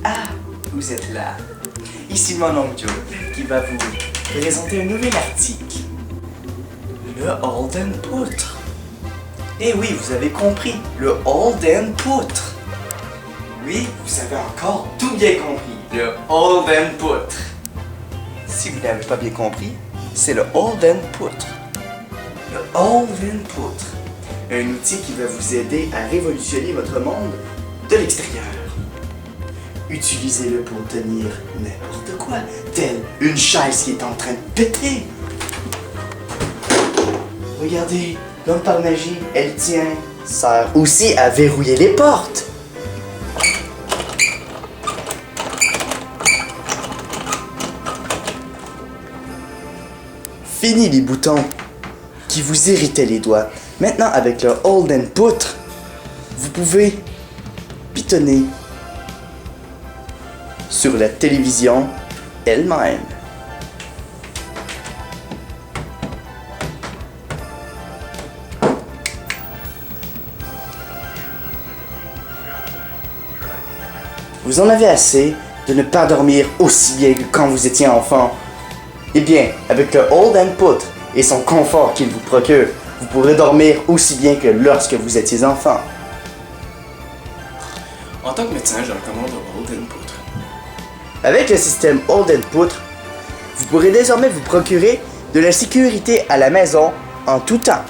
Ah, vous êtes là. Ici mon oncle Joe qui va vous présenter un nouvel article. Le Holden Poutre. Eh oui, vous avez compris, le Holden Poutre. Oui, vous avez encore tout bien compris, le Holden Poutre. Si vous n'avez pas bien compris, c'est le Holden Poutre. Le Holden Poutre. Un outil qui va vous aider à révolutionner votre monde de l'extérieur. Utilisez-le pour tenir n'importe quoi, telle une chaise qui est en train de péter. Regardez, comme par magie, elle tient. Sert aussi à verrouiller les portes. Fini les boutons qui vous irritaient les doigts. Maintenant, avec le Holden Poutre, vous pouvez pitonner sur la télévision elle-même. Vous en avez assez de ne pas dormir aussi bien que quand vous étiez enfant. Eh bien, avec le Holden Poutre et son confort qu'il vous procure, vous pourrez dormir aussi bien que lorsque vous étiez enfant. En tant que médecin, je recommande le Holden Poutre. Avec le système Holden Poutre, vous pourrez désormais vous procurer de la sécurité à la maison en tout temps.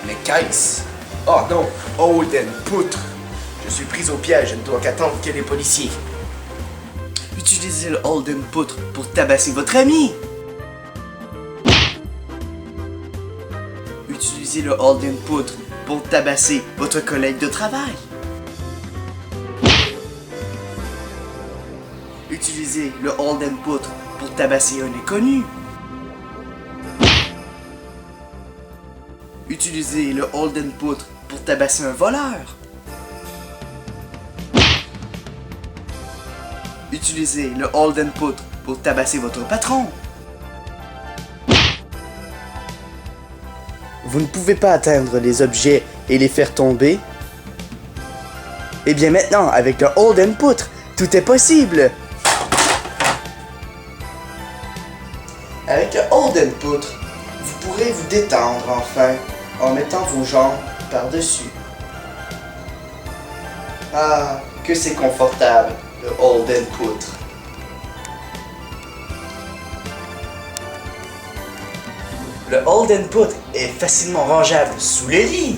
Mais qu'est-ce? Oh non, Holden Poutre. Je suis pris au piège, je ne dois qu'attendre que les policiers. Utilisez le Holden Poutre pour tabasser votre ami. Utilisez le Holden Poutre pour tabasser votre collègue de travail. Utilisez le Holden Poutre pour tabasser un inconnu. Utilisez le Holden Poutre pour tabasser un voleur. Utilisez le Holden Poutre pour tabasser votre patron. Vous ne pouvez pas atteindre les objets et les faire tomber? Eh bien maintenant, avec le Holden Poutre, tout est possible! Avec le Holden Poutre, vous pourrez vous détendre enfin en mettant vos jambes par-dessus. Ah, que c'est confortable, le Holden Poutre. Le Holden Poutre est facilement rangeable sous le lit.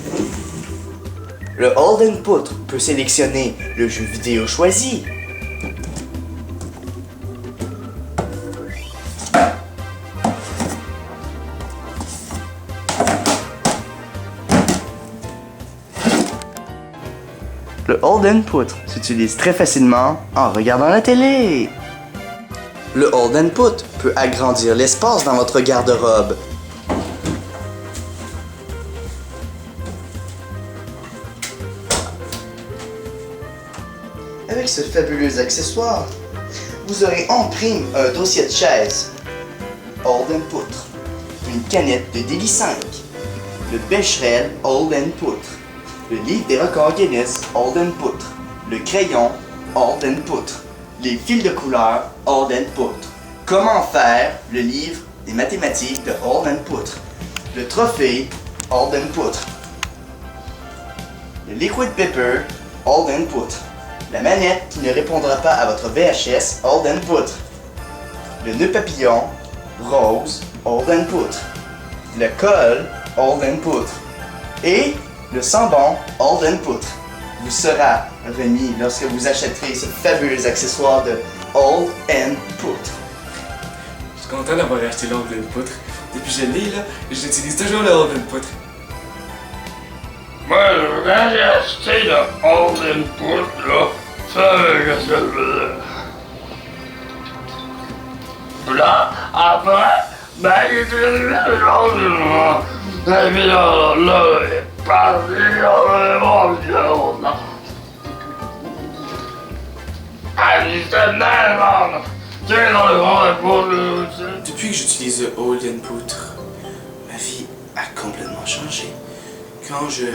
Le Holden Poutre peut sélectionner le jeu vidéo choisi. Le Holden Poutre s'utilise très facilement en regardant la télé. Le Holden Poutre peut agrandir l'espace dans votre garde-robe. Avec ce fabuleux accessoire, vous aurez en prime un dossier de chaise, Holden Poutre, une canette de Délice 5, le Becherel Holden Poutre, le livre des records Guinness Holden Poutre, le crayon Holden Poutre, les fils de couleur Holden Poutre, comment faire le livre des mathématiques de Holden Poutre, le trophée Holden Poutre, le liquid pepper Holden Poutre, la manette qui ne répondra pas à votre VHS Holden Poutre, le nœud papillon rose Holden Poutre, le col Holden Poutre et le sambon Holden Poutre vous sera remis lorsque vous achèterez ce fabuleux accessoire de Holden Poutre. Je suis content d'avoir acheté le Holden Poutre. Depuis que je l'ai, là, j'utilise toujours le Holden Poutre. Moi, quand j'ai acheté le Holden Poutre, là, ça, je sais pas. Là, après, ben, j'ai utilisé le Holden Poutre. Et puis là, il est parti, là, bon, là. additionnellement. Tiens dans le grand impôt. Depuis que j'utilise le Holden Poutre, ma vie a complètement changé. Quand je...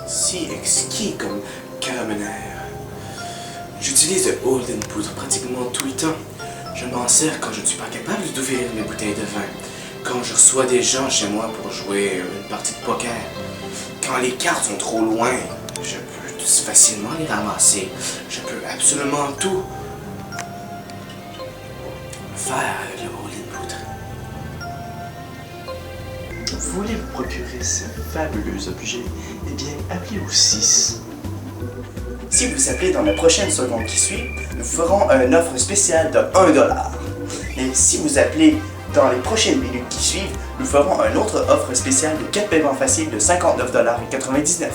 si exquis comme caramelère. J'utilise le Holden Poutre pratiquement tout le temps. Je m'en sers quand je ne suis pas capable d'ouvrir mes bouteilles de vin. Quand je reçois des gens chez moi pour jouer une partie de poker. Quand les cartes sont trop loin, je peux tout facilement les ramasser. Je peux absolument tout faire avec le Holden Poutre. Vous voulez vous procurer ce fabuleux objet? Eh bien, appelez au 6. Si vous appelez dans la prochaine seconde qui suit, nous ferons une offre spéciale de 1$. Et si vous appelez dans les prochaines minutes qui suivent, nous ferons une autre offre spéciale de 4 paiements faciles de 59,99$.